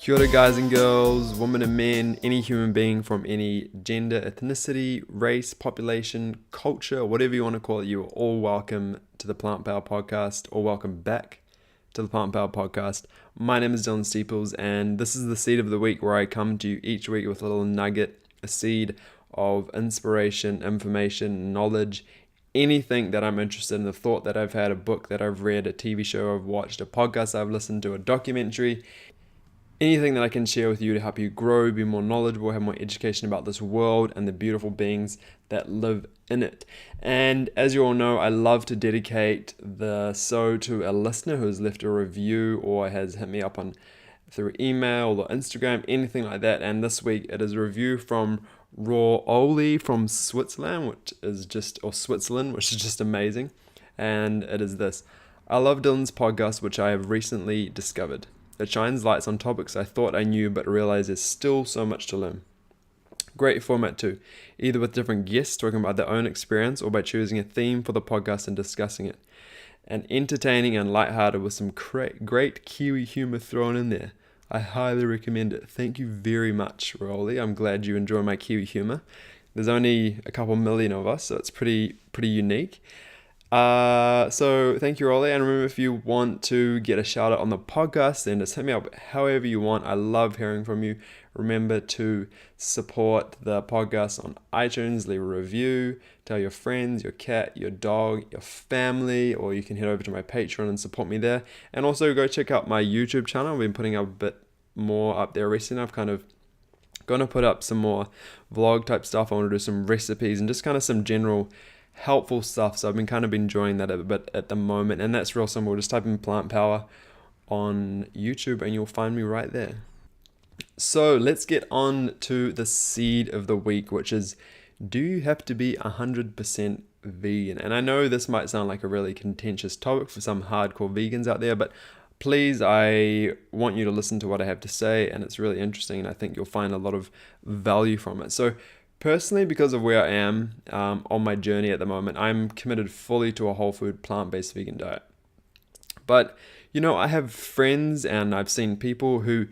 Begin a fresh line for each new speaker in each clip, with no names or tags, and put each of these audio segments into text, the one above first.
Kia ora guys and girls, women and men, any human being from any gender, ethnicity, race, population, culture, whatever you want to call it, you are all welcome to the Plant Power Podcast, or welcome back to the Plant Power Podcast. My name is Dylan Steeples, and this is the seed of the week where I come to you each week with a little nugget, a seed of inspiration, information, knowledge, anything that I'm interested in, a thought that I've had, a book that I've read, a TV show I've watched, a podcast I've listened to, a documentary, anything that I can share with you to help you grow, be more knowledgeable, have more education about this world and the beautiful beings that live in it. And as you all know, I love to dedicate the show to a listener who has left a review or has hit me up on through email or Instagram, anything like that. And this week it is a review from Raw Oli from Switzerland, which is just amazing. And it is this: I love Dylan's podcast, which I have recently discovered. It shines lights on topics I thought I knew but realized there's still so much to learn. Great format too, either with different guests talking about their own experience or by choosing a theme for the podcast and discussing it. And entertaining and lighthearted with some great Kiwi humor thrown in there. I highly recommend it. Thank you very much, Rolly. I'm glad you enjoy my Kiwi humor. There's only a couple million of us, so it's pretty unique. So thank you, Rolly. And remember, if you want to get a shout out on the podcast, then just hit me up however you want. I love hearing from you. Remember to support the podcast on iTunes, leave a review, tell your friends, your cat, your dog, your family, or you can head over to my Patreon and support me there. And also go check out my YouTube channel. I've been putting up a bit more up there recently. I've kind of going to put up some more vlog type stuff. I want to do some recipes and just kind of some general helpful stuff. So I've been kind of enjoying that a bit at the moment, and that's real simple. Just type in Plant Power on YouTube and you'll find me right there. So let's get on to the seed of the week, which is, do you have to be 100% vegan? And I know this might sound like a really contentious topic for some hardcore vegans out there, but please, I want you to listen to what I have to say, and it's really interesting, and I think you'll find a lot of value from it. So personally, because of where I am on my journey at the moment, I'm committed fully to a whole food, plant-based vegan diet. But, I have friends and I've seen people who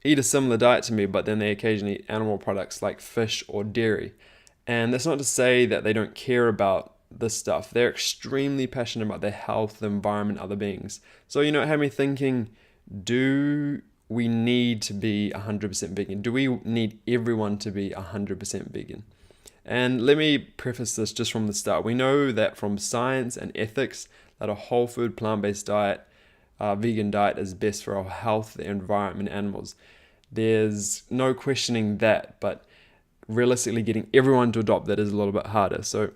eat a similar diet to me, but then they occasionally eat animal products like fish or dairy. And that's not to say that they don't care about this stuff. They're extremely passionate about their health, the environment, other beings. So, it had me thinking, do we need to be 100% vegan? Do we need everyone to be 100% vegan? And let me preface this just from the start. We know that from science and ethics that a whole food plant-based diet, vegan diet, is best for our health, the environment, animals. There's no questioning that, but realistically getting everyone to adopt that is a little bit harder. So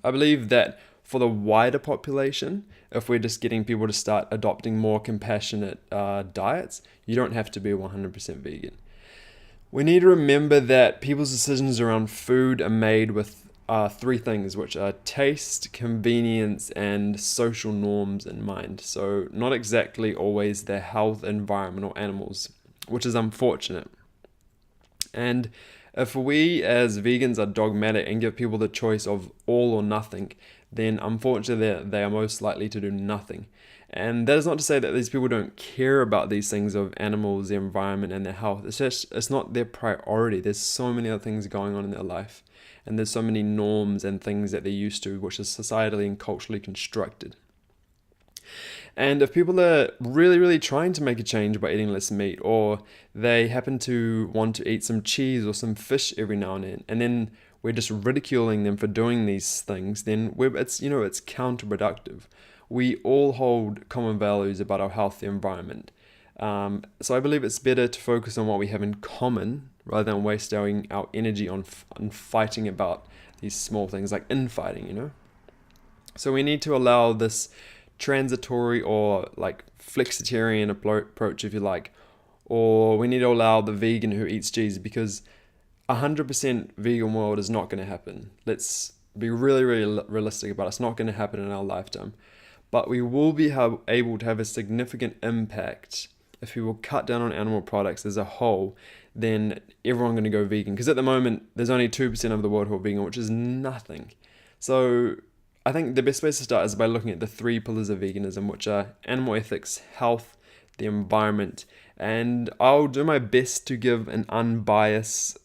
I believe that for the wider population, if we're just getting people to start adopting more compassionate diets, you don't have to be 100% vegan. We need to remember that people's decisions around food are made with three things, which are taste, convenience, and social norms in mind. So not exactly always their health, environment, or animals, which is unfortunate. And if we as vegans are dogmatic and give people the choice of all or nothing, then unfortunately they are most likely to do nothing. And that is not to say that these people don't care about these things of animals, the environment, and their health. It's not their priority. There's so many other things going on in their life. And there's so many norms and things that they're used to, which is societally and culturally constructed. And if people are really trying to make a change by eating less meat, or they happen to want to eat some cheese or some fish every now and then we're just ridiculing them for doing these things, then it's counterproductive. We all hold common values about our health, the environment. So I believe it's better to focus on what we have in common rather than wasting our energy on fighting about these small things, like infighting, So we need to allow this transitory or like flexitarian approach, if you like, or we need to allow the vegan who eats cheese, because 100% vegan world is not going to happen. Let's be really realistic about it. It's not going to happen in our lifetime. But we will be able to have a significant impact if we will cut down on animal products as a whole. Then everyone's going to go vegan, because at the moment there's only 2% of the world who are vegan, which is nothing. So I think the best place to start is by looking at the three pillars of veganism, which are animal ethics, health, the environment, And I'll do my best to give an unbiased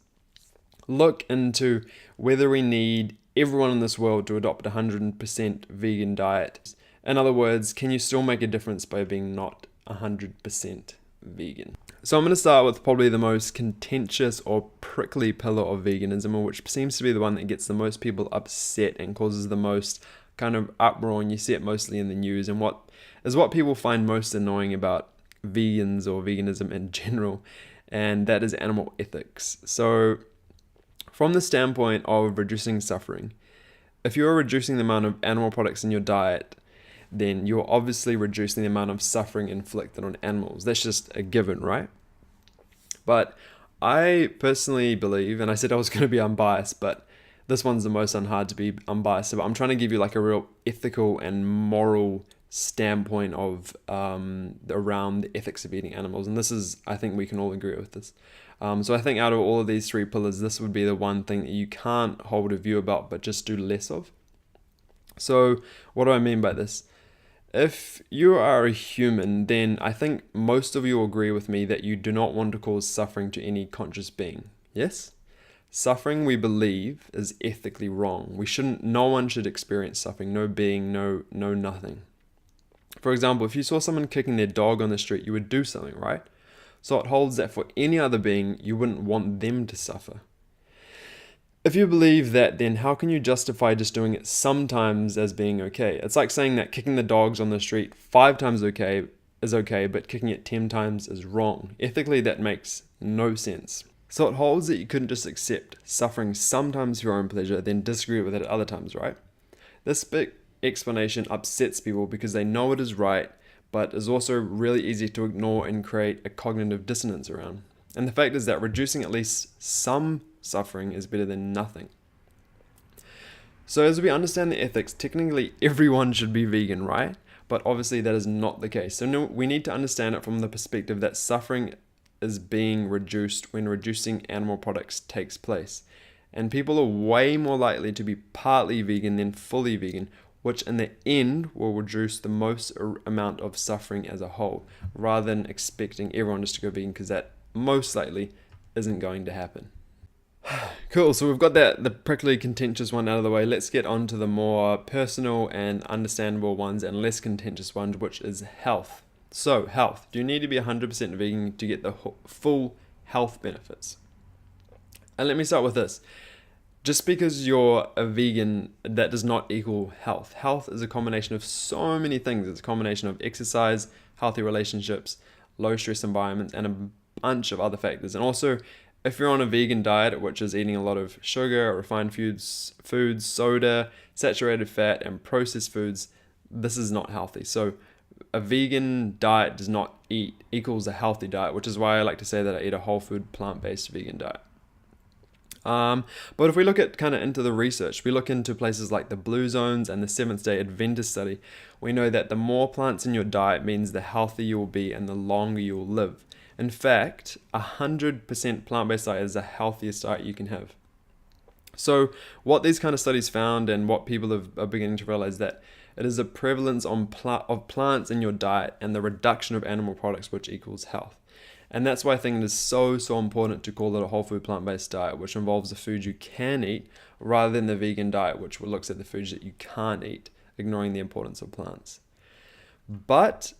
look into whether we need everyone in this world to adopt a 100% vegan diet. In other words, can you still make a difference by being not 100% vegan? So I'm going to start with probably the most contentious or prickly pillar of veganism, which seems to be the one that gets the most people upset and causes the most kind of uproar, and you see it mostly in the news, and what people find most annoying about vegans or veganism in general, and that is animal ethics. So from the standpoint of reducing suffering, if you're reducing the amount of animal products in your diet, then you're obviously reducing the amount of suffering inflicted on animals. That's just a given, right? But I personally believe, and I said I was going to be unbiased, but this one's the most hard to be unbiased. But I'm trying to give you like a real ethical and moral standpoint of around the ethics of eating animals. And this is, I think we can all agree with this. So I think out of all of these three pillars, this would be the one thing that you can't hold a view about, but just do less of. So what do I mean by this? If you are a human, then I think most of you will agree with me that you do not want to cause suffering to any conscious being. Yes? Suffering, we believe, is ethically wrong. No one should experience suffering. No being, no nothing. For example, if you saw someone kicking their dog on the street, you would do something, right? So it holds that for any other being, you wouldn't want them to suffer. If you believe that, then how can you justify just doing it sometimes as being okay? It's like saying that kicking the dogs on the street 5 times is okay, but kicking it 10 times is wrong. Ethically, that makes no sense. So it holds that you couldn't just accept suffering sometimes for your own pleasure, then disagree with it at other times, right? This big explanation upsets people because they know it is right, but is also really easy to ignore and create a cognitive dissonance around. And the fact is that reducing at least some suffering is better than nothing. So as we understand the ethics, technically everyone should be vegan, right? But obviously that is not the case. So no, we need to understand it from the perspective that suffering is being reduced when reducing animal products takes place. And people are way more likely to be partly vegan than fully vegan, which in the end will reduce the most amount of suffering as a whole, rather than expecting everyone just to go vegan, because that most likely isn't going to happen. Cool, so we've got the prickly contentious one out of the way. Let's get on to the more personal and understandable ones and less contentious ones, which is health. So health, do you need to be 100% vegan to get the full health benefits? And let me start with this. Just because you're a vegan, that does not equal health. Health is a combination of so many things. It's a combination of exercise, healthy relationships, low stress environments, and a bunch of other factors. And also, if you're on a vegan diet, which is eating a lot of sugar, refined foods, soda, saturated fat, and processed foods, this is not healthy. So a vegan diet does not equals a healthy diet, which is why I like to say that I eat a whole food, plant-based vegan diet. But if we look at kind of into the research, we look into places like the Blue Zones and the Seventh-day Adventist study, we know that the more plants in your diet means the healthier you will be and the longer you will live. In fact, 100% plant-based diet is the healthiest diet you can have. So what these kind of studies found, and what people are beginning to realize, that it is the prevalence of plants in your diet and the reduction of animal products which equals health. And that's why I think it is so important to call it a whole food plant-based diet, which involves the foods you can eat, rather than the vegan diet, which looks at the foods that you can't eat, ignoring the importance of plants. But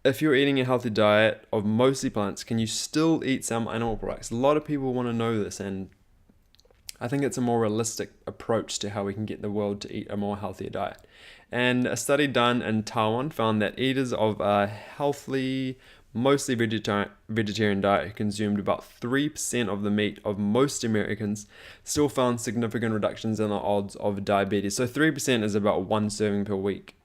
if you're eating a healthy diet of mostly plants, can you still eat some animal products? A lot of people want to know this, and I think it's a more realistic approach to how we can get the world to eat a more healthier diet. And a study done in Taiwan found that eaters of a healthy, mostly vegetarian diet who consumed about 3% of the meat of most Americans still found significant reductions in the odds of diabetes. So 3% is about 1 serving per week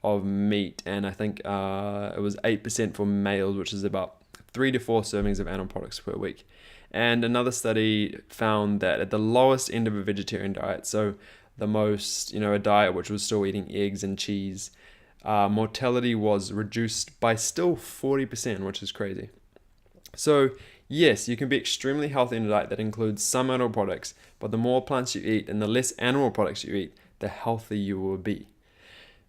of meat, and I think it was 8% for males, which is about 3 to 4 servings of animal products per week. And another study found that at the lowest end of a vegetarian diet, so the most, a diet which was still eating eggs and cheese, mortality was reduced by still 40%, which is crazy. So yes, you can be extremely healthy in a diet that includes some animal products, but the more plants you eat and the less animal products you eat, the healthier you will be.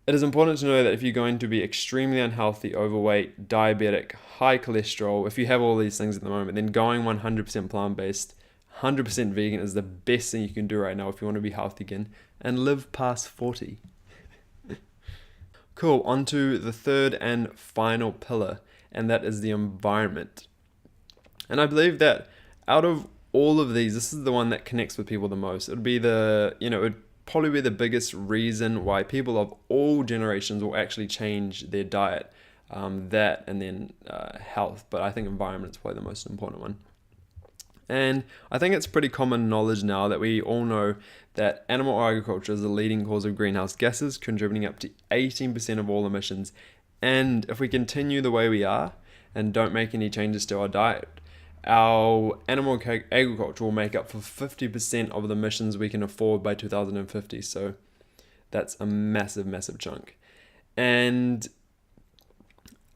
it is important to know that if you're going to be extremely unhealthy, overweight, diabetic, high cholesterol, if you have all these things at the moment, then going 100% plant-based, 100% vegan is the best thing you can do right now if you want to be healthy again and live past 40. Cool, on to the third and final pillar, and that is the environment. And I believe that out of all of these, this is the one that connects with people the most. It would probably be the biggest reason why people of all generations will actually change their diet, that and then health. But I think environment is probably the most important one. And I think it's pretty common knowledge now that we all know that animal agriculture is the leading cause of greenhouse gases, contributing up to 18% of all emissions. And if we continue the way we are and don't make any changes to our diet, our animal agriculture will make up for 50% of the emissions we can afford by 2050. So that's a massive, massive chunk. And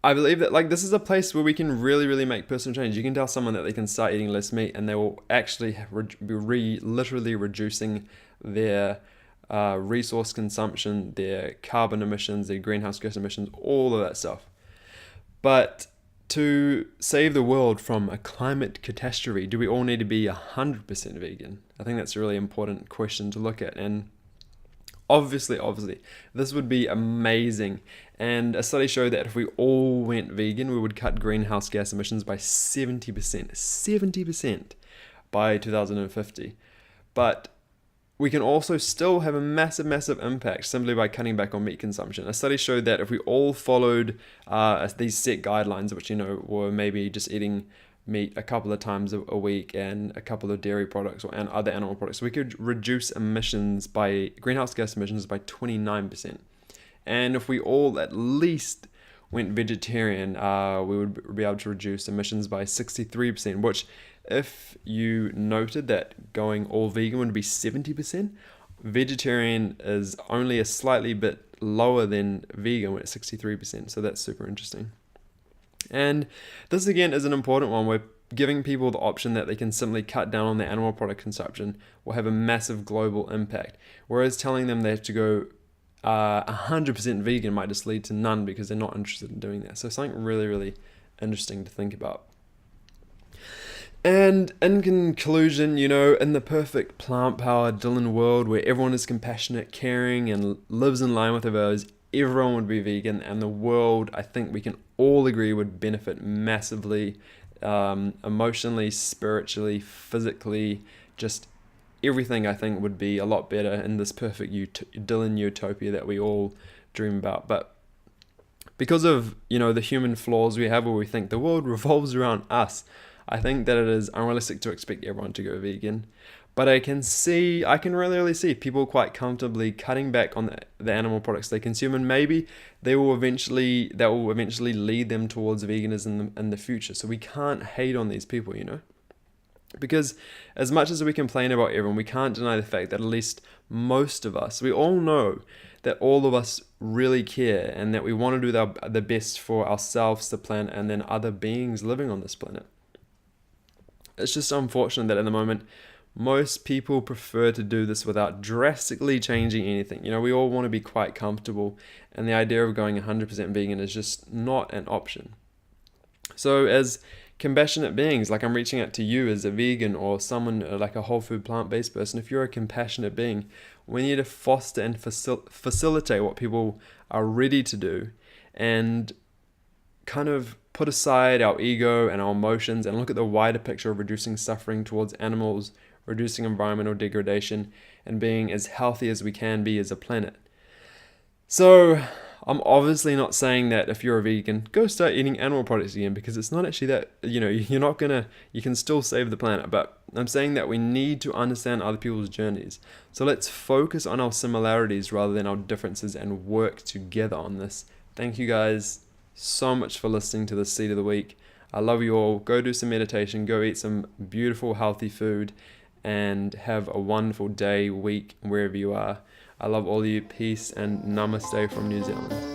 I believe that this is a place where we can really, really make personal change. You can tell someone that they can start eating less meat and they will actually be literally reducing their resource consumption, their carbon emissions, their greenhouse gas emissions, all of that stuff. But to save the world from a climate catastrophe, do we all need to be 100% vegan? I think that's a really important question to look at. And obviously, this would be amazing. And a study showed that if we all went vegan, we would cut greenhouse gas emissions by 70% by 2050. But we can also still have a massive, massive impact simply by cutting back on meat consumption. A study showed that if we all followed these set guidelines, which were maybe just eating meat a couple of times a week and a couple of dairy products and other animal products, we could reduce greenhouse gas emissions by 29%. And if we all at least went vegetarian, we would be able to reduce emissions by 63%, which, if you noted that going all vegan would be 70%, vegetarian is only a slightly bit lower than vegan at 63%. So that's super interesting. And this again is an important one. We're giving people the option that they can simply cut down on their animal product consumption will have a massive global impact. Whereas telling them they have to go 100% vegan might just lead to none because they're not interested in doing that. So something really, really interesting to think about. And in conclusion, in the perfect plant-powered Dylan world where everyone is compassionate, caring, and lives in line with their values, everyone would be vegan, and the world, I think we can all agree, would benefit massively, emotionally, spiritually, physically, just everything. I think would be a lot better in this perfect Dylan utopia that we all dream about. But because of the human flaws we have, where we think the world revolves around us, I think that it is unrealistic to expect everyone to go vegan. But I can really see people quite comfortably cutting back on the animal products they consume, and maybe that will eventually lead them towards veganism in the future. So we can't hate on these people, because as much as we complain about everyone, we can't deny the fact that at least most of us, we all know that all of us really care and that we want to do the best for ourselves, the planet, and then other beings living on this planet. It's just unfortunate that at the moment, most people prefer to do this without drastically changing anything. We all want to be quite comfortable, and the idea of going 100% vegan is just not an option. So as compassionate beings, I'm reaching out to you as a vegan or someone like a whole food plant-based person, if you're a compassionate being, we need to foster and facilitate what people are ready to do, and kind of put aside our ego and our emotions and look at the wider picture of reducing suffering towards animals, reducing environmental degradation, and being as healthy as we can be as a planet. So I'm obviously not saying that if you're a vegan, go start eating animal products again, because it's not actually that, you can still save the planet. But I'm saying that we need to understand other people's journeys. So let's focus on our similarities rather than our differences and work together on this. Thank you guys so much for listening to this Seed of the Week. I love you all. Go do some meditation, go eat some beautiful, healthy food, and have a wonderful day, week, wherever you are. I love all of you. Peace and namaste from New Zealand.